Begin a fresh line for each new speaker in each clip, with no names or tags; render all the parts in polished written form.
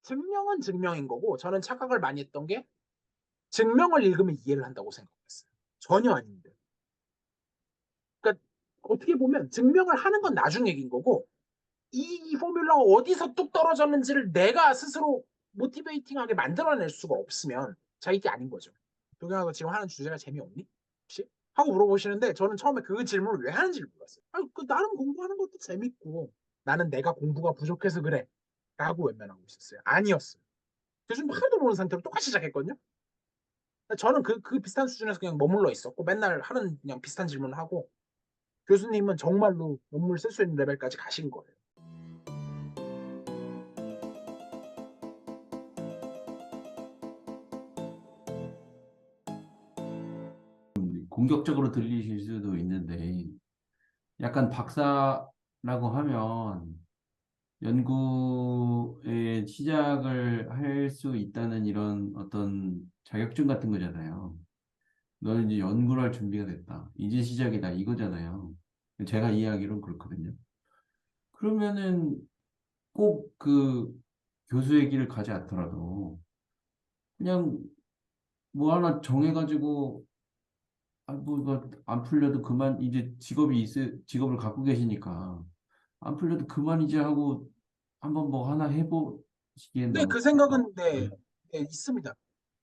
증명은 증명인 거고 저는 착각을 많이 했던 게 증명을 읽으면 이해를 한다고 생각했어요. 전혀 아닌데. 그러니까 어떻게 보면 증명을 하는 건 나중 얘기인 거고 이 포뮬러가 어디서 뚝 떨어졌는지를 내가 스스로 모티베이팅하게 만들어낼 수가 없으면 자기 게 아닌 거죠. 도경아 지금 하는 주제가 재미없니? 혹시? 하고 물어보시는데 저는 처음에 그 질문을 왜 하는지를 몰랐어요. 아, 그 나름 공부하는 것도 재밌고 나는 내가 공부가 부족해서 그래 라고 외면하고 있었어요. 아니었어요. 교수님 하나도 모르는 상태로 똑같이 시작했거든요. 저는 그 비슷한 수준에서 그냥 머물러 있었고 맨날 하는 그냥 비슷한 질문을 하고 교수님은 정말로 논문 쓸 수 있는 레벨까지 가신 거예요.
공격적으로 들리실 수도 있는데, 약간 박사라고 하면 연구의 시작을 할 수 있다는 이런 어떤 자격증 같은 거잖아요. 너는 이제 연구를 할 준비가 됐다. 이제 시작이다. 이거잖아요. 제가 이해하기로는 그렇거든요. 그러면은 꼭 그 교수의 길을 가지 않더라도 그냥 뭐 하나 정해가지고 아, 뭐, 이거 안 풀려도 그만, 이제 직업을 갖고 계시니까, 안 풀려도 그만 이제 하고, 한번 뭐 하나 해보시기엔
근데
너무,
그 생각은
네.
네, 있습니다.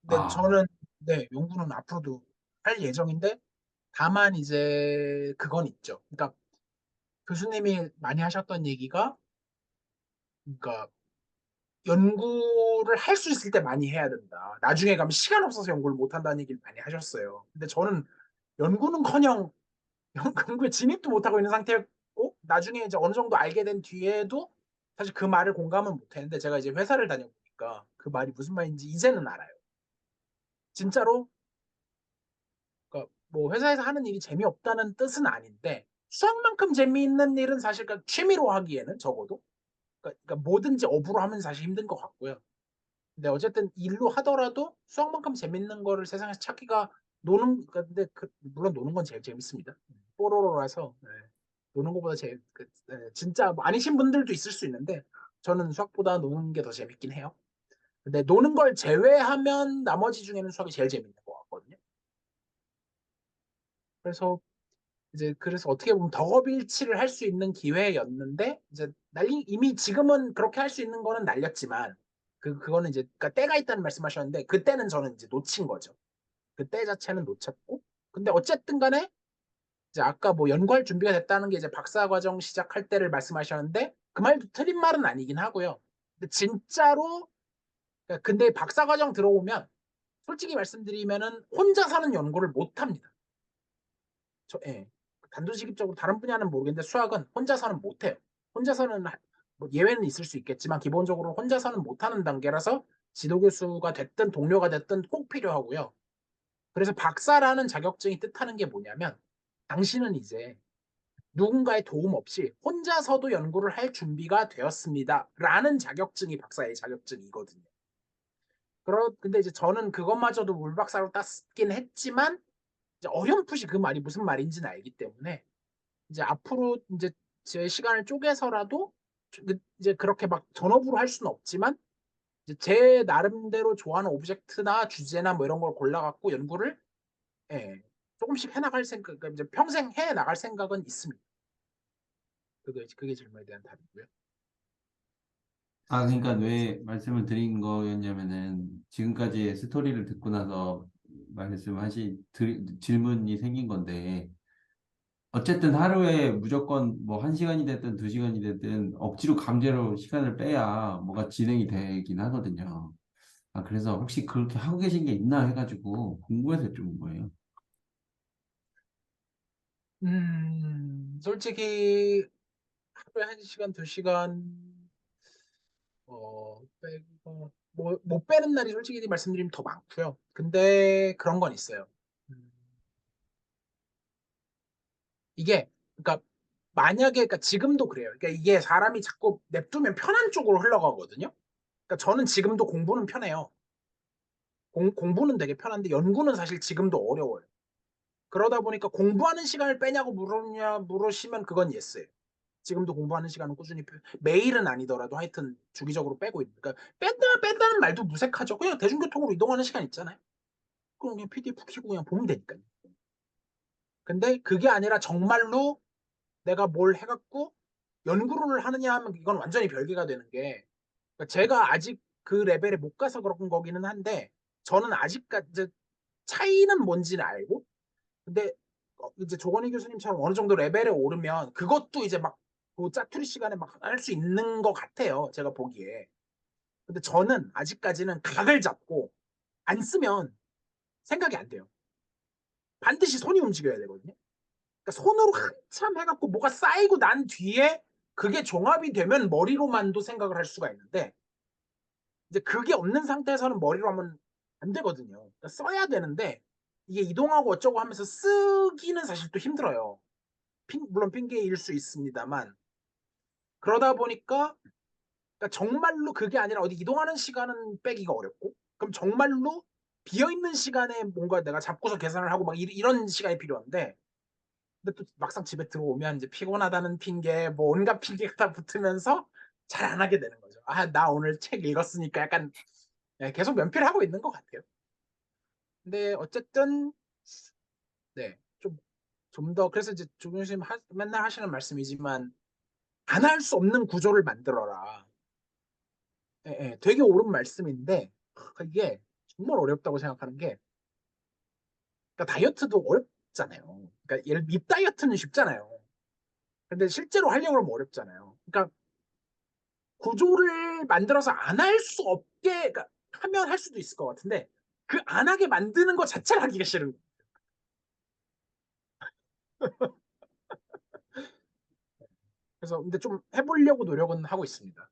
근데
아,
저는 네, 연구는 앞으로도 할 예정인데 다만 이제 그건 있죠. 그러니까 교수님이 많이 하셨던 얘기가 그러니까 연구를 할 수 있을 때 많이 해야 된다. 나중에 가면 시간 없어서 연구를 못 한다는 얘기를 많이 하셨어요. 근데 저는 연구는커녕 연구에 진입도 못 하고 있는 상태였고 나중에 이제 어느 정도 알게 된 뒤에도 사실 그 말을 공감은 못 했는데 제가 이제 회사를 다녀보니까 그 말이 무슨 말인지 이제는 알아요. 진짜로 그러니까 뭐 회사에서 하는 일이 재미없다는 뜻은 아닌데 수학만큼 재미있는 일은 사실 그러니까 취미로 하기에는 적어도 그러니까 뭐든지 업으로 하면 사실 힘든 것 같고요. 근데 어쨌든 일로 하더라도 수학만큼 재밌는 거를 세상에서 찾기가 근데 물론 노는 건 제일 재밌습니다. 뽀로로라서 네. 노는 것보다 진짜 뭐 아니신 분들도 있을 수 있는데 저는 수학보다 노는 게 더 재밌긴 해요. 근데 노는 걸 제외하면 나머지 중에는 수학이 제일 재밌는 것 같거든요. 그래서 그래서 어떻게 보면 덕업일치를 할 수 있는 기회였는데 이제 이미 지금은 그렇게 할 수 있는 거는 날렸지만 그거는 이제 그러니까 때가 있다는 말씀하셨는데 그때는 저는 이제 놓친 거죠. 그 때 자체는 놓쳤고 근데 어쨌든 간에 이제 아까 뭐 연구할 준비가 됐다는 게 이제 박사 과정 시작할 때를 말씀하셨는데 그 말도 틀린 말은 아니긴 하고요. 근데 진짜로 그러니까 근데 박사 과정 들어오면 솔직히 말씀드리면은 혼자 사는 연구를 못 합니다. 예. 단도직입적으로 다른 분야는 모르겠는데 수학은 혼자서는 못해요. 혼자서는 뭐 예외는 있을 수 있겠지만 기본적으로 혼자서는 못하는 단계라서 지도교수가 됐든 동료가 됐든 꼭 필요하고요. 그래서 박사라는 자격증이 뜻하는 게 뭐냐면 당신은 이제 누군가의 도움 없이 혼자서도 연구를 할 준비가 되었습니다. 라는 자격증이 박사의 자격증이거든요. 근데 이제 저는 그것마저도 물박사로 땄긴 했지만 이제 어렴풋이 그 말이 무슨 말인지는 알기 때문에 이제 앞으로 이제 제 시간을 쪼개서라도 이제 그렇게 막 전업으로 할 수는 없지만 이제 제 나름대로 좋아하는 오브젝트나 주제나 뭐 이런 걸 골라갖고 연구를 예, 조금씩 해나갈 생각, 그러니까 이제 평생 해 나갈 생각은 있습니다. 그게 질문에 대한 답이고요.
그러니까 왜 말씀을 드린 거였냐면은, 지금까지의 스토리를 듣고 나서 질문이 생긴 건데, 어쨌든 하루에 무조건 뭐 한 시간이 됐든 두 시간이 됐든 억지로 강제로 시간을 빼야 뭐가 진행이 되긴 하거든요. 그래서 혹시 그렇게 하고 계신 게 있나 해가지고 궁금해서 좀 거예요.
솔직히 하루에 한 시간, 두 시간 빼고 못 빼는 날이 솔직히 말씀드리면 더 많고요. 근데 그런 건 있어요. 음, 이게 그러니까 만약에 그러니까 지금도 그래요. 그러니까 이게 사람이 자꾸 냅두면 편한 쪽으로 흘러가거든요. 그러니까 저는 지금도 공부는 편해요. 공부는 되게 편한데 연구는 사실 지금도 어려워요. 그러다 보니까 공부하는 시간을 빼냐고 물으시면 그건 예스예요. 지금도 공부하는 시간은 꾸준히 매일은 아니더라도 하여튼 주기적으로 빼고 있는. 그러니까 뺀다는 말도 무색하죠. 그냥 대중교통으로 이동하는 시간 있잖아요. 그럼 그냥 PDF 키고 그냥 보면 되니까요. 근데 그게 아니라 정말로 내가 뭘 해갖고 연구를 하느냐 하면 이건 완전히 별개가 되는 게 그러니까 제가 아직 그 레벨에 못 가서 그런 거기는 한데 저는 아직까지 차이는 뭔지는 알고 근데 이제 조건희 교수님처럼 어느 정도 레벨에 오르면 그것도 이제 막그 짜투리 시간에 막 할 수 있는 것 같아요. 제가 보기에. 근데 저는 아직까지는 각을 잡고 안 쓰면 생각이 안 돼요. 반드시 손이 움직여야 되거든요. 그러니까 손으로 한참 해갖고 뭐가 쌓이고 난 뒤에 그게 종합이 되면 머리로만도 생각을 할 수가 있는데 이제 그게 없는 상태에서는 머리로 하면 안 되거든요. 그러니까 써야 되는데 이게 이동하고 어쩌고 하면서 쓰기는 사실 또 힘들어요. 물론 핑계일 수 있습니다만 그러다 보니까 그러니까 정말로 그게 아니라 어디 이동하는 시간은 빼기가 어렵고 그럼 정말로 비어있는 시간에 뭔가 내가 잡고서 계산을 하고 막 이런 시간이 필요한데 근데 또 막상 집에 들어오면 이제 피곤하다는 핑계 뭐 온갖 핑계가 다 붙으면서 잘 안 하게 되는 거죠. 아, 나 오늘 책 읽었으니까 약간 계속 면피를 하고 있는 것 같아요. 근데 어쨌든 네, 좀 더 그래서 이제 조교수님 맨날 하시는 말씀이지만 안 할 수 없는 구조를 만들어라. 예, 예, 되게 옳은 말씀인데 이게 정말 어렵다고 생각하는 게 그러니까 다이어트도 어렵잖아요. 그러니까 예를 입 다이어트는 쉽잖아요. 근데 실제로 하려고 하면 어렵잖아요. 그러니까 구조를 만들어서 안 할 수 없게 그러니까 하면 할 수도 있을 것 같은데 그 안 하게 만드는 것 자체를 하기가 싫은 거예요. 그래서 근데 좀 해보려고 노력은 하고 있습니다.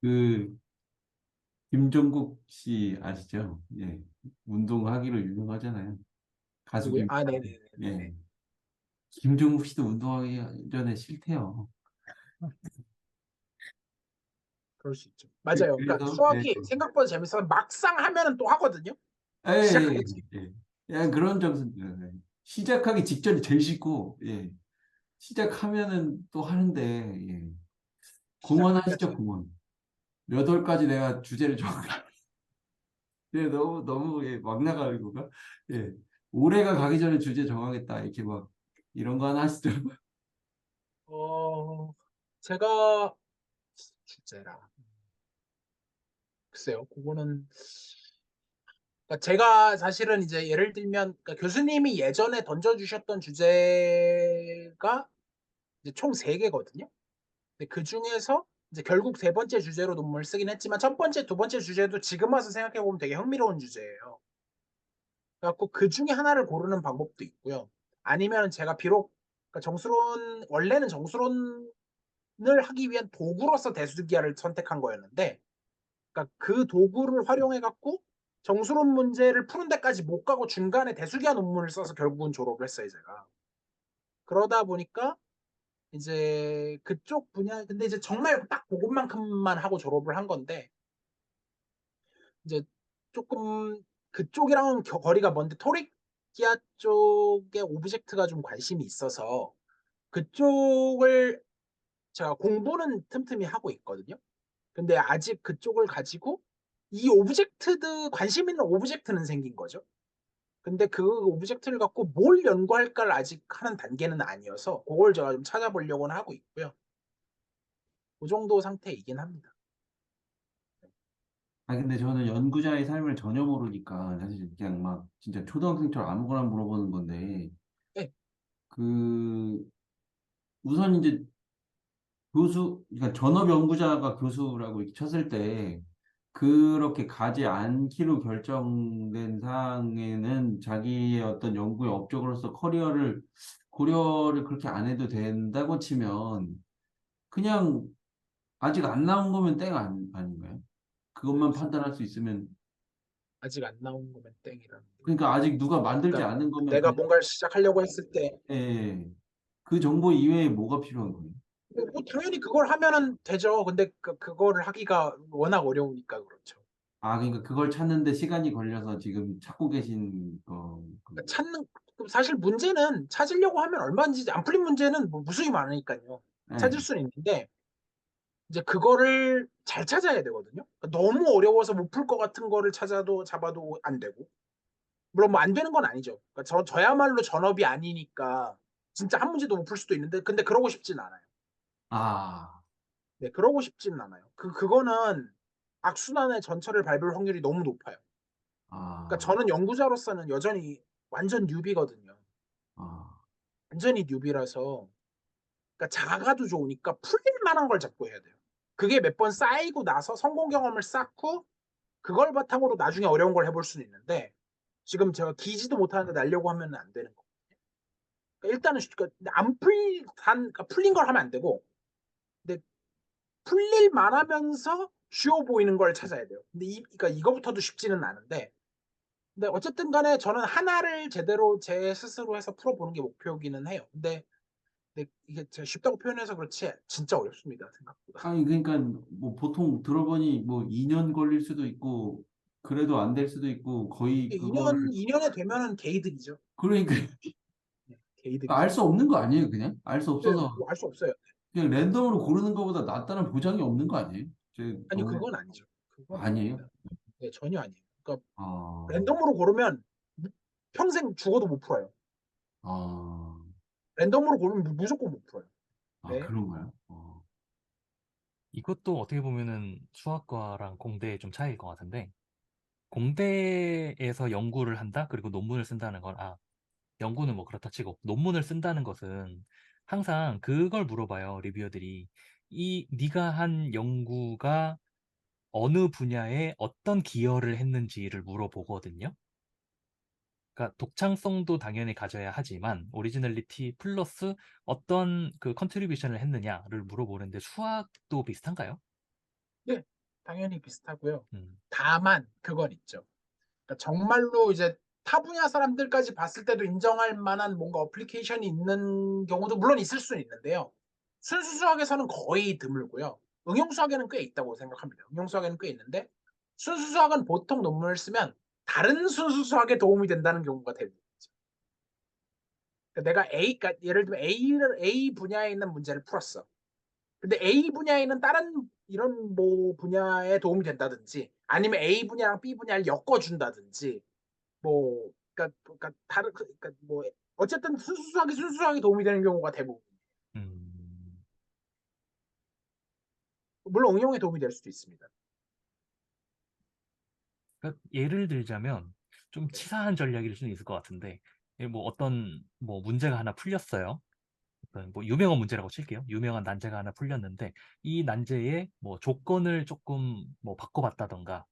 그 김종국 씨 아시죠? 예. 운동하기로 유명하잖아요. 가수
누구요?
김.
아, 네네네네.
예. 김종국 씨도 운동하기 전에 싫대요.
그럴 수 있죠. 맞아요. 그러니까
그래서 예.
수학이 생각보다 재밌어서 막상 하면은 또 하거든요.
예, 예,
시작하기 전에.
예. 예. 예, 그런 점수 시작하기 직전이 제일 쉽고 예. 시작하면은 또 하는데 예. 공원
시작하기가
하시죠,
제일.
공원. 몇 월까지 내가 주제를 정해. 예, 너무 예, 막 나가고가 예. 올해가 가기 전에 주제 정하겠다. 이렇게 막 이런 거 하나 하시죠.
어, 제가 주제라. 글쎄요. 그거는 그러니까 제가 사실은 이제 예를 들면 그러니까 교수님이 예전에 던져주셨던 주제가 이제 총 3개거든요. 근데 그 중에서 이제 결국 3번째 주제로 논문을 쓰긴 했지만 첫 번째, 두 번째 주제도 지금 와서 생각해보면 되게 흥미로운 주제예요. 그래갖고 그 중에 하나를 고르는 방법도 있고요. 아니면 제가 비록 그러니까 원래는 정수론을 하기 위한 도구로서 대수기하를 선택한 거였는데 그러니까 그 도구를 활용해갖고 정수론 문제를 푸는 데까지 못 가고 중간에 대수기하 논문을 써서 결국은 졸업을 했어요, 제가. 그러다 보니까 이제 그쪽 분야, 근데 이제 정말 딱 그것만큼만 하고 졸업을 한 건데, 이제 조금 그쪽이랑은 거리가 먼데 토릭기아 쪽에 오브젝트가 좀 관심이 있어서 그쪽을 제가 공부는 틈틈이 하고 있거든요. 근데 아직 그쪽을 가지고 이 관심 있는 오브젝트는 생긴 거죠. 근데 그 오브젝트를 갖고 뭘 연구할까를 아직 하는 단계는 아니어서 그걸 제가 좀 찾아보려고는 하고 있고요. 그 정도 상태이긴 합니다.
아, 근데 저는 연구자의 삶을 전혀 모르니까 사실 그냥 막 진짜 초등학생처럼 아무거나 물어보는 건데,
네,
그, 우선 이제 그러니까 전업 연구자가 교수라고 이렇게 쳤을 때, 그렇게 가지 않기로 결정된 상황에는 자기의 어떤 연구의 업적으로서 고려를 그렇게 안 해도 된다고 치면, 그냥 아직 안 나온 거면 땡 아닌가요? 그것만 판단할 수 있으면,
아직 안 나온 거면 땡이라는 게.
그러니까 아직 누가 만들지
그러니까
않은 거면
내가
그냥,
뭔가를 시작하려고 했을 때,
예, 그 정보 이외에 뭐가 필요한 거예요?
뭐 당연히 그걸 하면은 되죠. 근데 그거를 하기가 워낙 어려우니까 그렇죠.
아, 그러니까 그걸 찾는데 시간이 걸려서 지금 찾고 계신 거.
그러니까 찾는 사실 문제는 찾으려고 하면 얼마든지 안 풀린 문제는 뭐 무수히 많으니까요. 찾을
네.
수는 있는데 이제 그거를 잘 찾아야 되거든요. 그러니까 너무 어려워서 못 풀 것 같은 거를 찾아도 잡아도 안 되고. 물론 뭐 안 되는 건 아니죠. 그러니까 저야말로 전업이 아니니까 진짜 한 문제도 못 풀 수도 있는데 근데 그러고 싶진 않아요.
아,
네, 그러고 싶진 않아요. 그거는 악순환의 전철을 밟을 확률이 너무 높아요. 그러니까
아,
저는 연구자로서는 여전히 완전 뉴비거든요.
아,
완전히 뉴비라서 그러니까 작아도 좋으니까 풀릴 만한 걸 잡고 해야 돼요. 그게 몇 번 쌓이고 나서 성공 경험을 쌓고 그걸 바탕으로 나중에 어려운 걸 해볼 수는 있는데 지금 제가 기지도 못하는데 날려고 하면 안 되는 거. 그러니까 일단은 그러니까 안 풀, 그러니까 풀린 걸 하면 안 되고 근데 풀릴 만하면서 쉬워 보이는 걸 찾아야 돼요. 근데 그러니까 이거부터도 쉽지는 않은데 근데 어쨌든 간에 저는 하나를 제대로 제 스스로 해서 풀어보는 게 목표이기는 해요. 근데 이게 제가 쉽다고 표현해서 그렇지 진짜 어렵습니다. 생각보다.
아니, 그러니까, 뭐, 보통 들어보니, 뭐, 2년 걸릴 수도 있고, 그래도 안 될 수도 있고, 거의 그거를,
2년에 되면은 개이득이죠.
그러니까,
네,
알
개이득이죠.
수 없는 거 아니에요, 그냥? 알 수
네,
없어서,
뭐 알 수 없어요.
그냥 랜덤으로 고르는 것보다 낫다는 보장이 없는 거 아니에요?
아니
너무,
그건 아니죠. 그건
아니에요?
아닙니다. 네, 전혀 아니에요. 그러니까
아,
랜덤으로 고르면 평생 죽어도 못 풀어요.
아,
랜덤으로 고르면 무조건 못 풀어요.
아,
네.
그런가요?
이것도 어떻게 보면은 수학과랑 공대의 좀 차이일 것 같은데, 공대에서 연구를 한다? 그리고 논문을 쓴다는 건, 연구는 뭐 그렇다 치고, 논문을 쓴다는 것은 항상 그걸 물어봐요, 리뷰어들이. 네가 한 연구가 어느 분야에 어떤 기여를 했는지를 물어보거든요. 그러니까 독창성도 당연히 가져야 하지만 오리지널리티 플러스 어떤 그 컨트리뷰션을 했느냐를 물어보는데 수학도 비슷한가요?
네, 당연히 비슷하고요.
음,
다만 그건 있죠. 그러니까 정말로 이제 타 분야 사람들까지 봤을 때도 인정할 만한 뭔가 어플리케이션이 있는 경우도 물론 있을 수는 있는데요. 순수 수학에서는 거의 드물고요. 응용 수학에는 꽤 있다고 생각합니다. 응용 수학에는 꽤 있는데 순수 수학은 보통 논문을 쓰면 다른 순수 수학에 도움이 된다는 경우가 대부분이죠. 그러니까 내가 그러니까 예를 들면 A 분야에 있는 문제를 풀었어. 근데 A 분야에는 다른 이런 뭐 분야에 도움이 된다든지 아니면 A 분야랑 B 분야를 엮어준다든지 뭐 그러니까 다른 그러니까 뭐 어쨌든 순수하게 도움이 되는 경우가 대부분.
음.
물론 응용에 도움이 될 수도 있습니다.
그러니까 예를 들자면 좀
네.
치사한 전략일 수는 있을 것 같은데 뭐 어떤 뭐 문제가 하나 풀렸어요. 어떤 뭐 유명한 문제라고 칠게요. 유명한 난제가 하나 풀렸는데 이 난제의 뭐 조건을 조금 뭐 바꿔봤다던가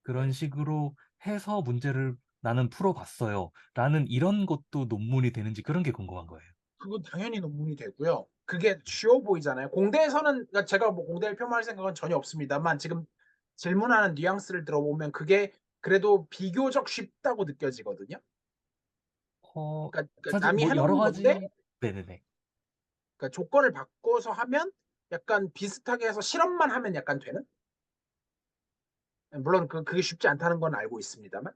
그런
네.
식으로 해서 문제를 나는 풀어봤어요. 라는 이런 것도 논문이 되는지 그런 게 궁금한 거예요.
그건 당연히 논문이 되고요. 그게 쉬워 보이잖아요. 공대에서는 그러니까 제가 뭐 공대를 폄하할 생각은 전혀 없습니다만 지금 질문하는 뉘앙스를 들어보면 그게 그래도 비교적 쉽다고 느껴지거든요.
어,
그러니까
사실
남이
뭐 여러
해놓은 건데
가지, 네네네.
그러니까 조건을 바꿔서 하면 약간 비슷하게 해서 실험만 하면 약간 되는? 물론 그게 쉽지 않다는 건 알고 있습니다만.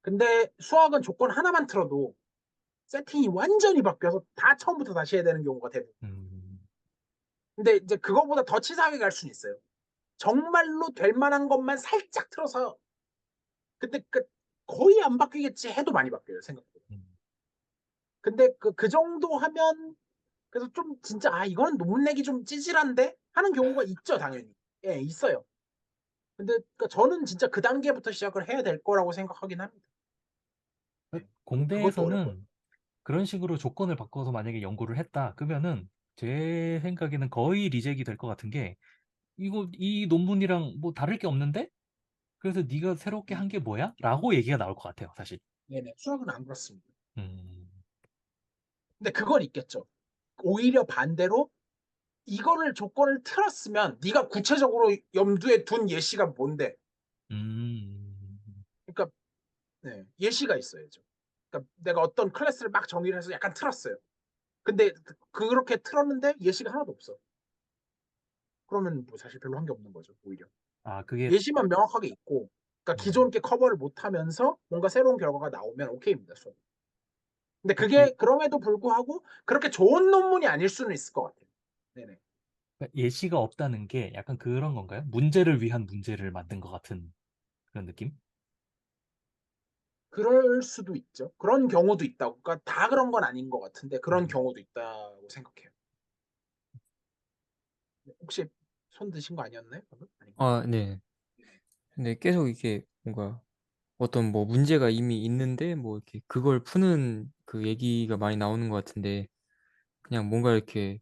근데 수학은 조건 하나만 틀어도 세팅이 완전히 바뀌어서 다 처음부터 다시 해야 되는 경우가 대부분.
음,
근데 이제 그거보다 더 치사하게 갈 수는 있어요. 정말로 될 만한 것만 살짝 틀어서 근데 거의 안 바뀌겠지 해도 많이 바뀌어요 생각보다.
음.
근데 그 정도 하면 그래서 좀 진짜 이거는 논문 내기 좀 찌질한데 하는 경우가 있죠 당연히. 예 있어요. 근데 그러니까 저는 진짜 그 단계부터 시작을 해야 될 거라고 생각하긴 합니다. 예. 그것도 어려워요.
공대에서는 그런 식으로 조건을 바꿔서 만약에 연구를 했다. 그러면은 제 생각에는 거의 리젝이 될 것 같은 게 이 논문이랑 뭐 다를 게 없는데? 그래서 네가 새롭게 한 게 뭐야? 라고 얘기가 나올 것 같아요, 사실.
네네 수학은 안 그렇습니다.
음,
근데 그건 있겠죠. 오히려 반대로 이거를 조건을 틀었으면 네가 구체적으로 염두에 둔 예시가 뭔데?
음,
그러니까 네, 예시가 있어야죠. 그러니까 내가 어떤 클래스를 막 정의를 해서 약간 틀었어요. 근데 그렇게 틀었는데 예시가 하나도 없어. 그러면 뭐 사실 별로 한 게 없는 거죠, 오히려.
그게,
예시만 명확하게 있고, 그러니까
음,
기존 게 커버를 못 하면서 뭔가 새로운 결과가 나오면 오케이입니다, 수업. 근데 그게 그럼에도 불구하고 그렇게 좋은 논문이 아닐 수는 있을 것 같아요. 네네.
그러니까 예시가 없다는 게 약간 그런 건가요? 문제를 위한 문제를 만든 것 같은 그런 느낌?
그럴 수도 있죠. 그런 경우도 있다고. 그러니까 다 그런 건 아닌 것 같은데 그런
음.
경우도 있다고 생각해요. 혹시 손 드신 거 아니었나요? 방금? 아닌가?
아, 네. 근데 계속 이게 뭔가 어떤 뭐 문제가 이미 있는데 뭐 이렇게 그걸 푸는 그 얘기가 많이 나오는 것 같은데 그냥 뭔가 이렇게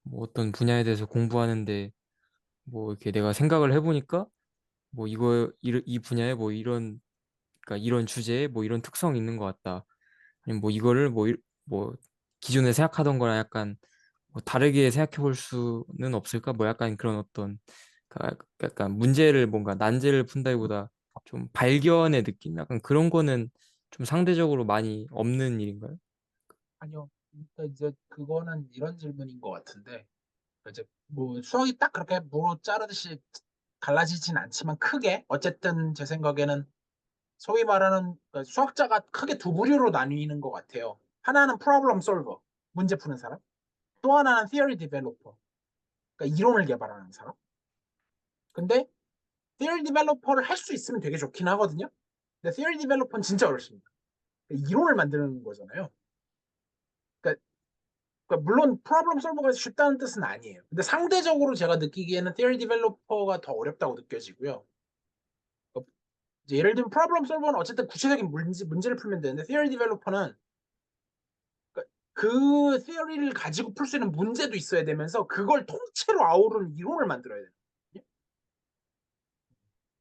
뭐 어떤 분야에 대해서 공부하는데 뭐 이렇게 내가 생각을 해보니까 뭐 이 분야에 뭐 이런 그러니까 이런 주제에 뭐 이런 특성이 있는 것 같다. 아니면 뭐 이거를 뭐 기존에 생각하던 거랑 약간 뭐 다르게 생각해 볼 수는 없을까? 뭐 약간 그런 어떤 약간 문제를 뭔가 난제를 푼다기보다 좀 발견의 느낌? 약간 그런 거는 좀 상대적으로 많이 없는 일인가요?
아니요. 그러니까 이제 그거는 이런 질문인 것 같은데 이제 뭐 수학이 딱 그렇게 뭐 자르듯이 갈라지진 않지만 크게 어쨌든 제 생각에는 소위 말하는 그러니까 수학자가 크게 두 부류로 나뉘는 것 같아요. 하나는 프로블럼 솔버, 문제 푸는 사람. 또 하나는 theory developer, 그러니까 이론을 개발하는 사람. 근데 theory developer를 할 수 있으면 되게 좋긴 하거든요. 근데 theory developer는 진짜 어렵습니다. 그러니까 이론을 만드는 거잖아요. 그러니까, 그러니까 물론 프로블럼 솔버가 쉽다는 뜻은 아니에요. 근데 상대적으로 제가 느끼기에는 theory developer가 더 어렵다고 느껴지고요. 그러니까 이제 예를 들면 프로블럼 솔버는 어쨌든 구체적인 문제를 풀면 되는데 theory developer는 그 theory를 가지고 풀 수 있는 문제도 있어야 되면서 그걸 통째로 아우르는 이론을 만들어야 돼요.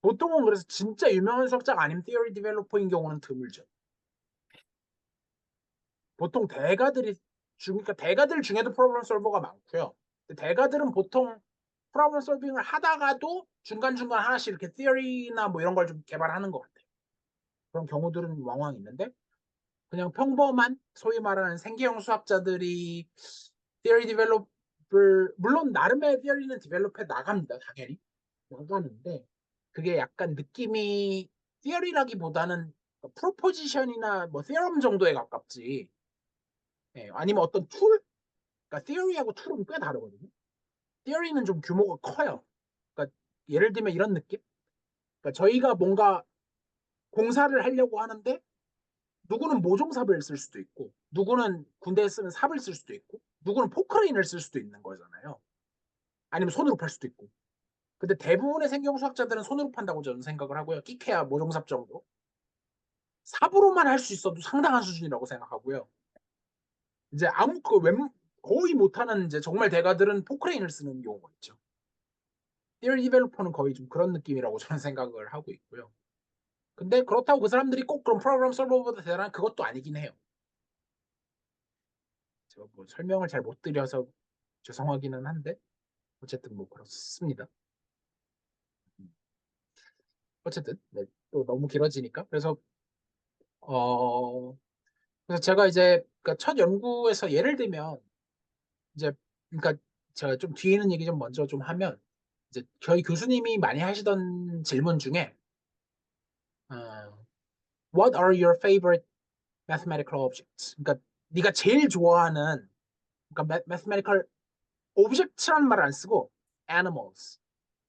보통은 그래서 진짜 유명한 수학자가 아닌 theory developer인 경우는 드물죠. 보통 그러니까 대가들 중에도 프로블럼 솔버가 많고요. 대가들은 보통 프로블럼 솔빙을 하다가도 중간중간 하나씩 이렇게 theory나 뭐 이런 걸 좀 개발하는 것 같아요. 그런 경우들은 왕왕 있는데 그냥 평범한 소위 말하는 생계형 수학자들이 theory develop을 물론 나름의 theory는 develop해 나갑니다. 당연히 나가는데 그게 약간 느낌이 theory라기보다는 프로포지션이나 뭐 theorem 정도에 가깝지. 예, 아니면 어떤 툴, 그러니까 theory하고 툴은 꽤 다르거든요. theory는 좀 규모가 커요. 그러니까 예를 들면 이런 느낌. 그러니까 저희가 뭔가 공사를 하려고 하는데 누구는 모종삽을 쓸 수도 있고, 누구는 군대에 쓰는 삽을 쓸 수도 있고, 누구는 포크레인을 쓸 수도 있는 거잖아요. 아니면 손으로 팔 수도 있고. 근데 대부분의 생경수학자들은 손으로 판다고 저는 생각을 하고요. 끼케야 모종삽 정도. 삽으로만 할 수 있어도 상당한 수준이라고 생각하고요. 이제 거의 못하는 이제 정말 대가들은 포크레인을 쓰는 경우가 있죠. theory developer는 거의 좀 그런 느낌이라고 저는 생각을 하고 있고요. 근데 그렇다고 그 사람들이 꼭 그런 프로그램 솔버보다 대단한 그것도 아니긴 해요. 제가 뭐 설명을 잘 못 드려서 죄송하기는 한데 어쨌든 뭐 그렇습니다. 어쨌든 네, 또 너무 길어지니까 어 그래서 제가 이제 그러니까 첫 연구에서 예를 들면 이제 그러니까 제가 좀 뒤에 있는 얘기 좀 먼저 좀 하면 이제 저희 교수님이 많이 하시던 질문 중에 어, What are your favorite mathematical objects? 그러니까 네가 제일 좋아하는 그러니까 mathematical objects라는 말을 안 쓰고 animals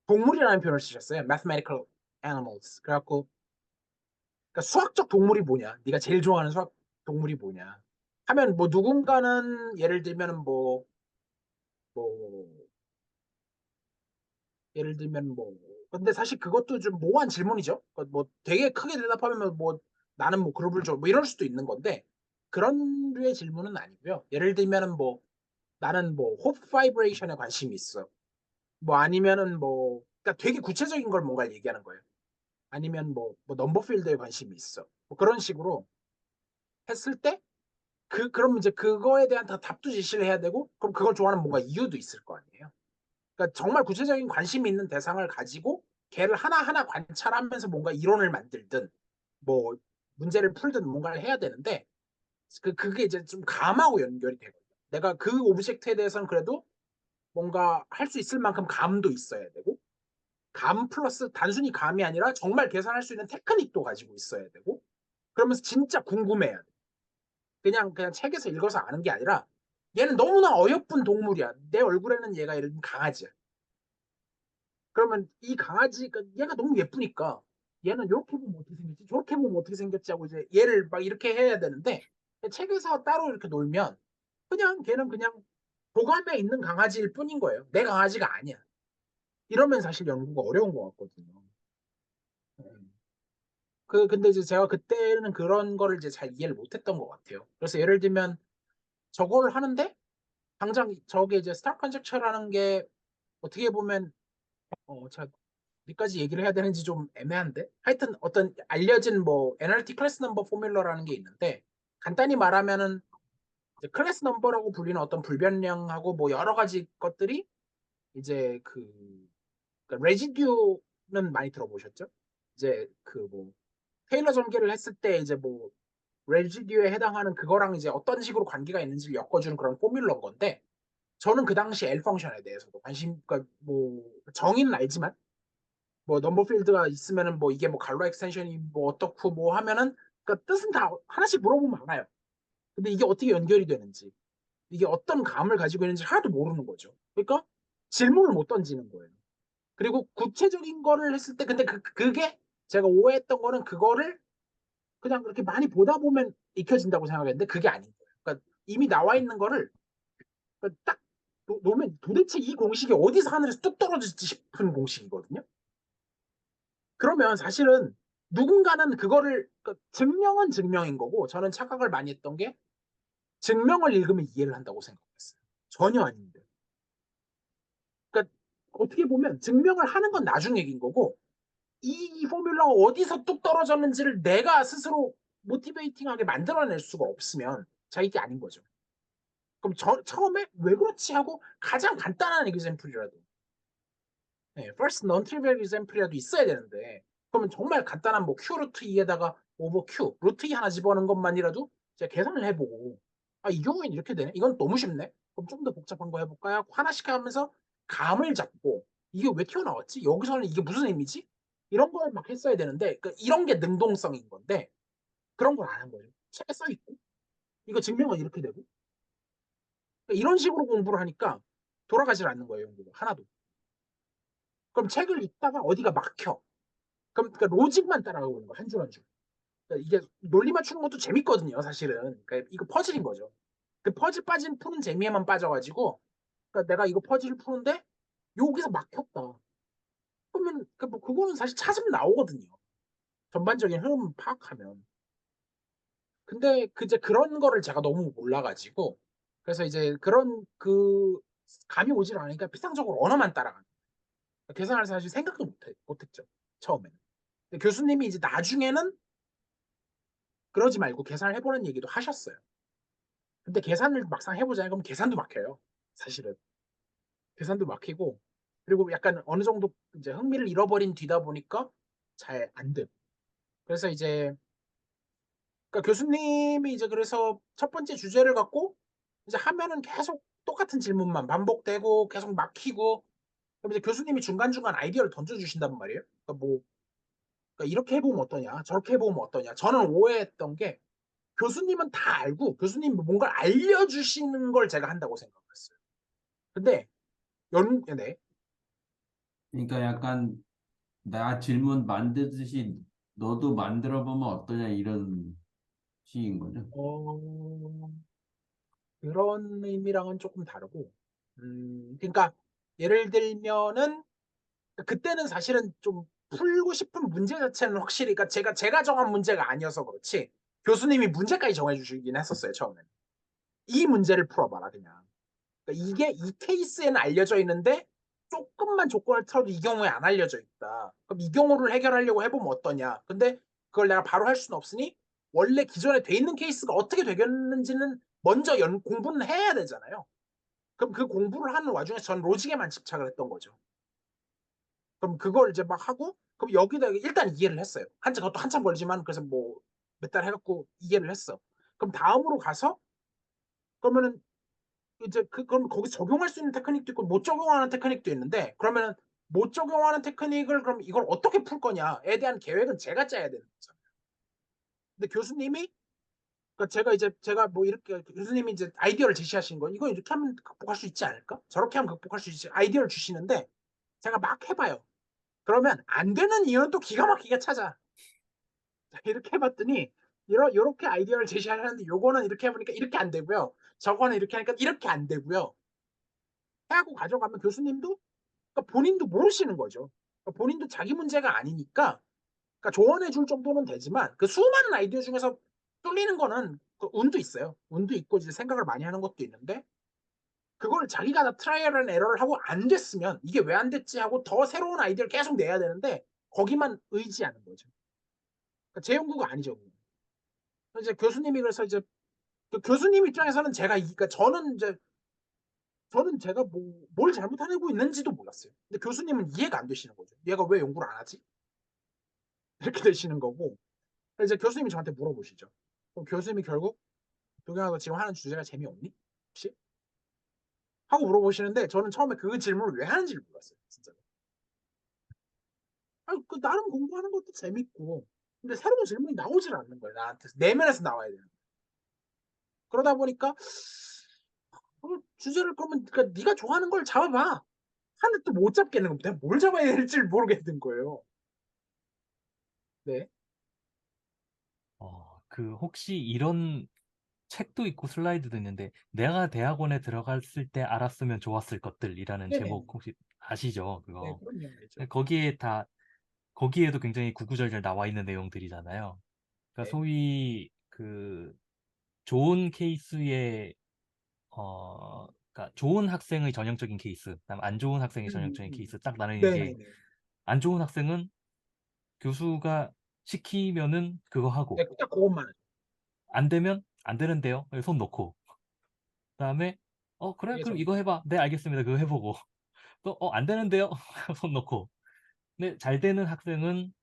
동물이라는 표현을 쓰셨어요. mathematical animals. 그래갖고 그러니까 수학적 동물이 뭐냐? 네가 제일 좋아하는 수학 동물이 뭐냐? 하면 뭐 누군가는 예를 들면 뭐 예를 들면 뭐 근데 사실 그것도 좀 모호한 질문이죠. 뭐 되게 크게 대답하면 뭐 나는 뭐 그룹을 줘 뭐 이럴 수도 있는 건데 그런 류의 질문은 아니고요. 예를 들면은 뭐 나는 뭐 호프 바이브레이션에 관심이 있어. 뭐 아니면은 뭐 그러니까 되게 구체적인 걸 뭔가 얘기하는 거예요. 아니면 뭐 넘버 필드에 관심이 있어. 뭐 그런 식으로 했을 때 그럼 이제 그거에 대한 다 답도 제시를 해야 되고 그럼 그걸 좋아하는 뭔가 이유도 있을 거 아니에요. 그러니까 정말 구체적인 관심이 있는 대상을 가지고 걔를 하나하나 관찰하면서 뭔가 이론을 만들든 뭐 문제를 풀든 뭔가를 해야 되는데 그게 이제 좀 감하고 연결이 되거든요. 내가 그 오브젝트에 대해서는 그래도 뭔가 할 수 있을 만큼 감도 있어야 되고 감 플러스 단순히 감이 아니라 정말 계산할 수 있는 테크닉도 가지고 있어야 되고 그러면서 진짜 궁금해야 돼. 그냥 책에서 읽어서 아는 게 아니라 얘는 너무나 어여쁜 동물이야. 내 얼굴에는 얘가 예를 들면 강아지야. 그러면 이 강아지가 얘가 너무 예쁘니까 얘는 이렇게 보면 어떻게 생겼지? 저렇게 보면 어떻게 생겼지? 하고 이제 얘를 막 이렇게 해야 되는데 책에서 따로 이렇게 놀면 그냥 걔는 그냥 도감에 있는 강아지일 뿐인 거예요. 내 강아지가 아니야. 이러면 사실 연구가 어려운 것 같거든요. 근데 이제 제가 그때는 그런 거를 이제 잘 이해를 못했던 것 같아요. 그래서 예를 들면 저거를 하는데 당장 저게 이제 스타 컨젝처라는 게 어떻게 보면 제가 어디까지 얘기를 해야 되는지 좀 애매한데 하여튼 어떤 알려진 뭐 NRT 클래스 넘버 포뮬러라는 게 있는데 간단히 말하면은 이제 클래스 넘버라고 불리는 어떤 불변량하고 뭐 여러 가지 것들이 이제 그러니까 레지듀는 많이 들어보셨죠? 이제 그 뭐 테일러 전개를 했을 때 이제 뭐 레지듀에 해당하는 그거랑 이제 어떤 식으로 관계가 있는지를 엮어주는 그런 포뮬러인 건데 저는 그 당시 L 펑션에 대해서도 그러니까 뭐 정의는 알지만 뭐 넘버 필드가 있으면은 뭐 이게 뭐 갈로 익스텐션이 뭐 어떻고 뭐 하면은 그러니까 뜻은 다 하나씩 물어보면 알아요. 근데 이게 어떻게 연결이 되는지 이게 어떤 감을 가지고 있는지 하나도 모르는 거죠. 그러니까 질문을 못 던지는 거예요. 그리고 구체적인 거를 했을 때 근데 그게 제가 오해했던 거는 그거를 그냥 그렇게 많이 보다 보면 익혀진다고 생각했는데 그게 아닌 거예요. 그러니까 이미 나와 있는 거를 그러니까 딱 놓으면 도대체 이 공식이 어디서 하늘에서 뚝 떨어질지 싶은 공식이거든요. 그러면 사실은 누군가는 그거를 그러니까 증명은 증명인 거고 저는 착각을 많이 했던 게 증명을 읽으면 이해를 한다고 생각했어요. 전혀 아닌데. 그러니까 어떻게 보면 증명을 하는 건 나중 얘기인 거고 이 포뮬러가 어디서 뚝 떨어졌는지를 내가 스스로 모티베이팅하게 만들어낼 수가 없으면 자기 게 아닌 거죠. 그럼 처음에 왜 그렇지 하고 가장 간단한 example이라도 first non-trivial example이라도 있어야 되는데 그러면 정말 간단한 뭐 q 루트 2에다가 오버 q 루트 2 하나 집어넣는 것만이라도 제가 계산을 해보고 이 경우에는 이렇게 되네. 이건 너무 쉽네. 그럼 좀 더 복잡한 거 해볼까요? 하고 하나씩 하면서 감을 잡고 이게 왜 튀어나왔지? 여기서는 이게 무슨 의미지? 이런 걸 막 했어야 되는데 이런 게 능동성인 건데 그런 걸 안 한 거예요. 책에 써 있고 이거 증명은 이렇게 되고 이런 식으로 공부를 하니까 돌아가질 않는 거예요. 연구가 하나도. 그럼 책을 읽다가 어디가 막혀. 그럼 그러니까 로직만 따라가고 있는 거 한 줄 한 줄. 그러니까 이게 논리 맞추는 것도 재밌거든요, 사실은. 그러니까 이거 퍼즐인 거죠. 그 퍼즐 빠진 푸는 재미에만 빠져가지고, 그러니까 내가 이거 퍼즐을 푸는데 여기서 막혔다. 그러면 뭐 그거는 사실 찾으면 나오거든요. 전반적인 흐름 파악하면. 근데 이제 그런 거를 제가 너무 몰라가지고, 그래서 이제 그런 감이 오질 않으니까 피상적으로 언어만 따라가는. 계산을 사실 생각도 못했죠, 처음에는. 근데 교수님이 이제 나중에는 그러지 말고 계산을 해보는 얘기도 하셨어요. 근데 계산을 막상 해보자. 그럼 계산도 막혀요. 사실은. 계산도 막히고. 그리고 약간 어느 정도 이제 흥미를 잃어버린 뒤다 보니까 잘 안 돼. 그래서 이제, 그러니까 교수님이 이제 그래서 첫 번째 주제를 갖고 이제 하면은 계속 똑같은 질문만 반복되고 계속 막히고. 그럼 이제 교수님이 중간중간 아이디어를 던져주신단 말이에요. 그러니까 뭐, 그러니까 이렇게 해보면 어떠냐, 저렇게 해보면 어떠냐. 저는 오해했던 게 교수님은 다 알고 교수님 뭔가 알려주시는 걸 제가 한다고 생각했어요. 근데 네.
그러니까 약간 나 질문 만들듯이 너도 만들어 보면 어떠냐 이런 식인 거죠.
어, 그런 의미랑은 조금 다르고, 그러니까 예를 들면은 그때는 사실은 좀 풀고 싶은 문제 자체는 확실히, 그러니까 제가 정한 문제가 아니어서 그렇지 교수님이 문제까지 정해주시긴 했었어요 처음에는. 이 문제를 풀어봐라 그냥. 그러니까 이게 이 케이스에는 알려져 있는데 조금만 조건을 틀어도 이 경우에 안 알려져 있다. 그럼 이 경우를 해결하려고 해보면 어떠냐. 근데 그걸 내가 바로 할 수는 없으니 원래 기존에 돼 있는 케이스가 어떻게 되겠는지는 먼저 공부는 해야 되잖아요. 그럼 그 공부를 하는 와중에 전 로직에만 집착을 했던 거죠. 그럼 그걸 이제 막 하고 그럼 여기다 일단 이해를 했어요. 그것도 한참 걸리지만 그래서 뭐 몇 달 해갖고 이해를 했어. 그럼 다음으로 가서 그러면은 이제 그럼 거기 적용할 수 있는 테크닉도 있고 못 적용하는 테크닉도 있는데 그러면은 못 적용하는 테크닉을 그럼 이걸 어떻게 풀 거냐에 대한 계획은 제가 짜야 되는 거잖아요. 근데 교수님이 그러니까 제가 뭐 이렇게 교수님이 이제 아이디어를 제시하신 거 이거 이렇게 하면 극복할 수 있지 않을까? 저렇게 하면 극복할 수 있지 아이디어를 주시는데 제가 막 해봐요. 그러면 안 되는 이유는 또 기가 막히게 찾아. 이렇게 해봤더니 요렇게 아이디어를 제시하는데 요거는 이렇게 해보니까 이렇게 안 되고요. 저거는 이렇게 하니까 이렇게 안 되고요. 해하고 가져가면 교수님도 그러니까 본인도 모르시는 거죠. 그러니까 본인도 자기 문제가 아니니까 그러니까 조언해 줄 정도는 되지만 그 수많은 아이디어 중에서 뚫리는 거는 그 운도 있어요. 운도 있고 이제 생각을 많이 하는 것도 있는데 그걸 자기가 다 트라이얼 앤 에러를 하고 안 됐으면 이게 왜 안 됐지 하고 더 새로운 아이디어를 계속 내야 되는데 거기만 의지하는 거죠. 그러니까 제 연구가 아니죠. 이제 교수님이 그래서 이제 그 교수님 입장에서는 그러니까 저는 제가 뭘 잘못하고 있는지도 몰랐어요. 근데 교수님은 이해가 안 되시는 거죠. 얘가 왜 연구를 안 하지? 이렇게 되시는 거고. 이제 교수님이 저한테 물어보시죠. 그럼 교수님이 결국 도경아 너 지금 하는 주제가 재미없니? 혹시? 하고 물어보시는데 저는 처음에 그 질문을 왜 하는지를 몰랐어요. 진짜. 그 나름 공부하는 것도 재밌고 근데 새로운 질문이 나오질 않는 거예요. 나한테 내면에서 나와야 되는. 그러다 보니까 주제를 그러면 그러니까 네가 좋아하는 걸 잡아봐. 하는데 또 못 잡겠는 겁니다. 내가 뭘 잡아야 될지 모르겠는 거예요. 네.
그 혹시 이런 책도 있고 슬라이드도 있는데 내가 대학원에 들어갔을 때 알았으면 좋았을 것들이라는
네네.
제목 혹시 아시죠?
네,
그거.
그럼요. 알죠.
거기에도 굉장히 구구절절 나와 있는 내용들이잖아요. 그러니까
네.
소위 그 좋은 케이스의 그러니까 좋은 학생의 전형적인 케이스, 그다음 안 좋은 학생의 전형적인 케이스 딱 나누는 게
네네네.
안 좋은 학생은 교수가 시키면은 그거 하고
네, 딱 그것만 하죠.
안 되면 안 되는데요. 손 놓고 그다음에 그래
그게
그럼
전
이거 해봐. 네 알겠습니다. 그거 해보고 또 안 되는데요. 손 놓고. 근데 잘 되는 학생은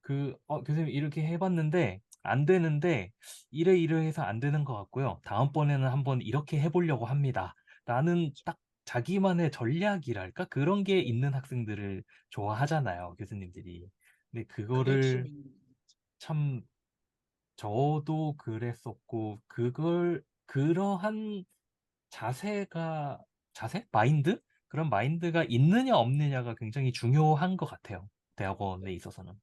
교수님 이렇게 해봤는데 안 되는데 이래해서 안 되는 것 같고요. 다음번에는 한번 이렇게 해보려고 합니다. 라는 딱 자기만의 전략이랄까? 그런 게
네.
있는 학생들을 좋아하잖아요, 교수님들이. 근데
그게
그거를
핵심인
참 저도 그랬었고, 그러한 자세? 마인드? 그런 마인드가 있느냐 없느냐가 굉장히 중요한 것 같아요. 대학원에 있어서는.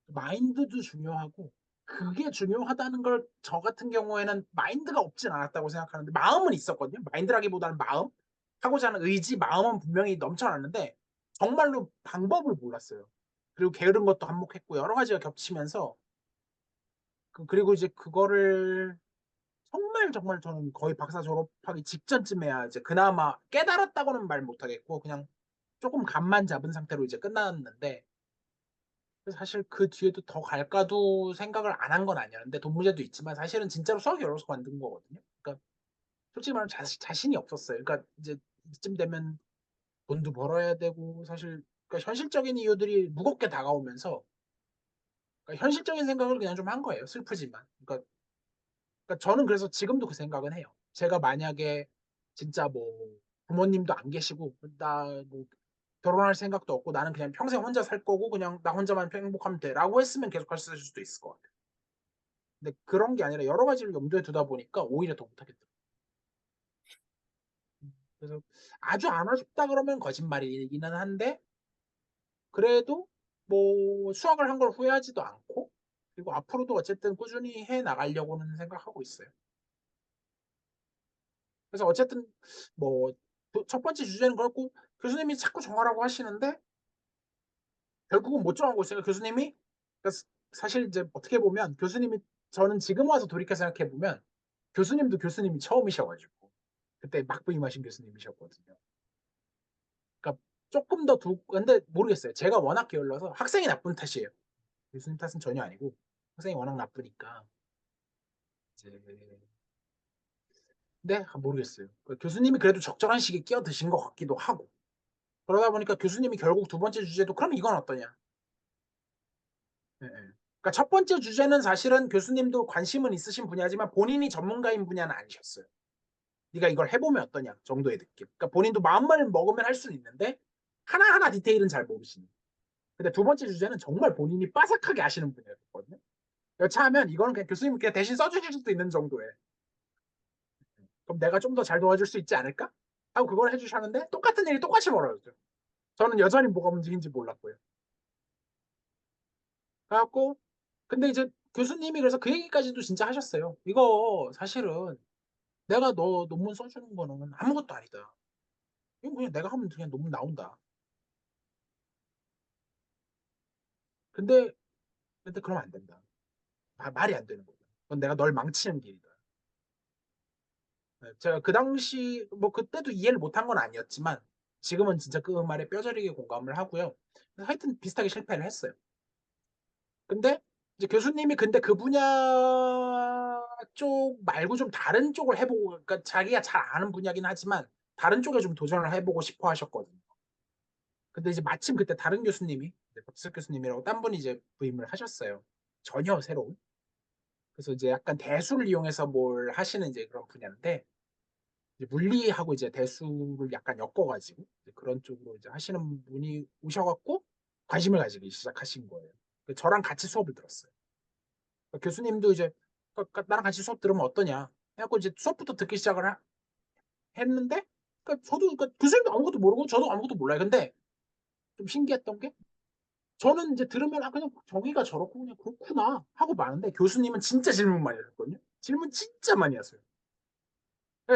마인드도 중요하고 그게 중요하다는 걸 저 같은 경우에는 마인드가 없진 않았다고 생각하는데 마음은 있었거든요. 마인드라기보다는 마음, 하고자 하는 의지, 마음은 분명히 넘쳐났는데 정말로 방법을 몰랐어요. 그리고 게으른 것도 한몫했고 여러 가지가 겹치면서 그리고 이제 그거를 정말 저는 거의 박사 졸업하기 직전쯤에야 이제 그나마 깨달았다고는 말 못하겠고 그냥 조금 감만 잡은 상태로 이제 끝났는데 사실 그 뒤에도 더 갈까도 생각을 안 한 건 아니었는데 돈 문제도 있지만 사실은 진짜로 수학이 어려워서 만든 거거든요. 그러니까 솔직히 말하면 자신이 없었어요. 그러니까 이제 이쯤 되면 돈도 벌어야 되고 사실 그러니까 현실적인 이유들이 무겁게 다가오면서 그러니까 현실적인 생각을 그냥 좀 한 거예요. 슬프지만. 그러니까 저는 그래서 지금도 그 생각은 해요. 제가 만약에 진짜 뭐 부모님도 안 계시고 나 뭐 결혼할 생각도 없고 나는 그냥 평생 혼자 살 거고 그냥 나 혼자만 행복하면 돼라고 했으면 계속 할 수도 있을 것 같아요. 근데 그런 게 아니라 여러 가지를 염두에 두다 보니까 오히려 더 못하겠더라고요. 그래서 아주 안 아쉽다 그러면 거짓말이기는 한데 그래도 뭐 수학을 한 걸 후회하지도 않고 그리고 앞으로도 어쨌든 꾸준히 해 나가려고는 생각하고 있어요. 그래서 어쨌든 뭐 첫 번째 주제는 그렇고 교수님이 자꾸 정하라고 하시는데 결국은 못 정하고 있어요. 교수님이 그러니까 사실 이제 어떻게 보면 교수님이 저는 지금 와서 돌이켜 생각해 보면 교수님도 교수님이 처음이셔가지고 그때 막 부임하신 교수님이셨거든요. 그러니까 조금 더 근데 모르겠어요. 제가 워낙 게을러서 학생이 나쁜 탓이에요. 교수님 탓은 전혀 아니고 학생이 워낙 나쁘니까 이제 네 모르겠어요. 교수님이 그래도 적절한 시기에 끼어드신 것 같기도 하고 그러다 보니까 교수님이 결국 두 번째 주제도 그럼 이건 어떠냐? 예, 예. 그러니까 첫 번째 주제는 사실은 교수님도 관심은 있으신 분야지만 본인이 전문가인 분야는 아니셨어요. 네가 이걸 해보면 어떠냐 정도의 느낌. 그러니까 본인도 마음만 먹으면 할 수는 있는데 하나하나 디테일은 잘 모르시는. 근데 두 번째 주제는 정말 본인이 빠삭하게 아시는 분야였거든요. 여차하면 이거는 그냥 교수님 그냥 대신 써주실 수도 있는 정도에. 그럼 내가 좀 더 잘 도와줄 수 있지 않을까? 하고 그걸 해주셨는데 똑같은 일이 똑같이 벌어졌죠. 저는 여전히 뭐가 문제인지 몰랐고요. 그래갖고 근데 이제 교수님이 그래서 그 얘기까지도 진짜 하셨어요. 이거 사실은 내가 너 논문 써주는 거는 아무것도 아니다. 이거 그냥 내가 하면 그냥 논문 나온다. 근데 그러면 안 된다. 말이 안 되는 거죠. 그건 내가 널 망치는 길이다. 네, 제가 그 당시 뭐 그때도 이해를 못한 건 아니었지만 지금은 진짜 그 말에 뼈저리게 공감을 하고요. 하여튼 비슷하게 실패를 했어요. 근데 이제 교수님이 근데 그 분야 쪽 말고 좀 다른 쪽을 해보고, 그러니까 자기가 잘 아는 분야긴 하지만 다른 쪽에 좀 도전을 해보고 싶어 하셨거든요. 근데 이제 마침 그때 다른 교수님이, 박지석 교수님이라고 딴 분이 이제 부임을 하셨어요. 전혀 새로운. 그래서 이제 약간 대수를 이용해서 뭘 하시는 이제 그런 분야인데, 이제 물리하고 이제 대수를 약간 엮어가지고 이제 그런 쪽으로 이제 하시는 분이 오셔갖고 관심을 가지기 시작하신 거예요. 저랑 같이 수업을 들었어요. 교수님도 이제 나랑 같이 수업 들으면 어떠냐 해갖고 이제 수업부터 듣기 시작을 했는데, 저도 교수님도 아무것도 모르고 저도 아무것도 몰라요. 근데 좀 신기했던 게 저는 이제 들으면 그냥 저기가 저렇고 그냥 그렇구나 하고 마는데 교수님은 진짜 질문 많이 하셨거든요. 질문 진짜 많이 하세요.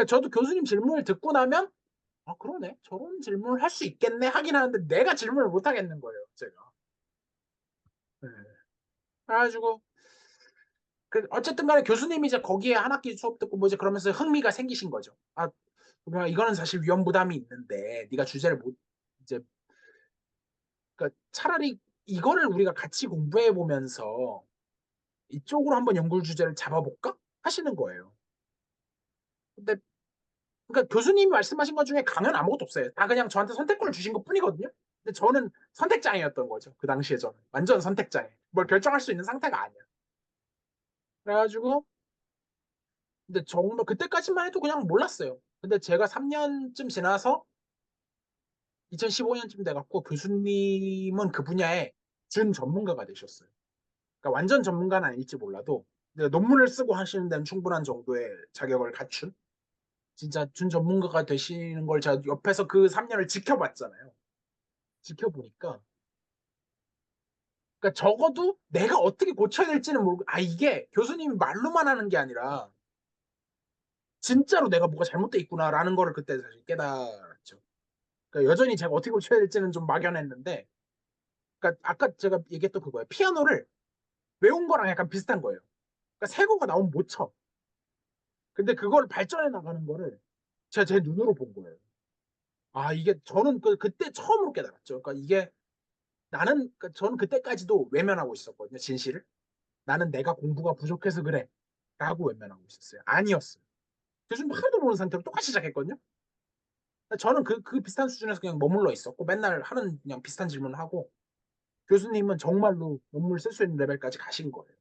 저도 교수님 질문을 듣고 나면 그러네, 저런 질문을 할 수 있겠네 하긴 하는데 내가 질문을 못 하겠는 거예요, 제가. 네. 그래가지고 어쨌든 간에 교수님이 이제 거기에 한 학기 수업 듣고 뭐 이제 그러면서 흥미가 생기신 거죠. 그러면 이거는 사실 위험 부담이 있는데 네가 주제를 못 이제, 그러니까 차라리 이거를 우리가 같이 공부해 보면서 이쪽으로 한번 연구 주제를 잡아볼까 하시는 거예요. 근데 그러니까 교수님이 말씀하신 것 중에 강연 아무것도 없어요. 다 그냥 저한테 선택권을 주신 것 뿐이거든요. 근데 저는 선택장애였던 거죠. 그 당시에 저는 완전 선택장애. 뭘 결정할 수 있는 상태가 아니야. 그래가지고 근데 정말 그때까지만 해도 그냥 몰랐어요. 근데 제가 3년쯤 지나서 2015년쯤 돼갖고 교수님은 그 분야에 준 전문가가 되셨어요. 그러니까 완전 전문가는 아닐지 몰라도 논문을 쓰고 하시는 데는 충분한 정도의 자격을 갖춘 진짜 준 전문가가 되시는 걸 제가 옆에서 그 3년을 지켜봤잖아요. 지켜보니까 그러니까 적어도 내가 어떻게 고쳐야 될지는 모르고 이게 교수님이 말로만 하는 게 아니라 진짜로 내가 뭐가 잘못돼 있구나라는 거를 그때 사실 깨달았죠. 그러니까 여전히 제가 어떻게 고쳐야 될지는 좀 막연했는데, 그러니까 아까 제가 얘기했던 그거예요. 피아노를 외운 거랑 약간 비슷한 거예요. 그러니까 새 거가 나오면 못 쳐. 근데 그걸 발전해 나가는 거를 제가 제 눈으로 본 거예요. 이게 저는 그때 처음으로 깨달았죠. 그러니까 이게 그러니까 저는 그때까지도 외면하고 있었거든요. 진실을. 나는 내가 공부가 부족해서 그래 라고 외면하고 있었어요. 아니었어요. 교수님 하나도 모르는 상태로 똑같이 시작했거든요. 저는 그 비슷한 수준에서 그냥 머물러 있었고 맨날 하는 그냥 비슷한 질문을 하고, 교수님은 정말로 논문을 쓸 수 있는 레벨까지 가신 거예요.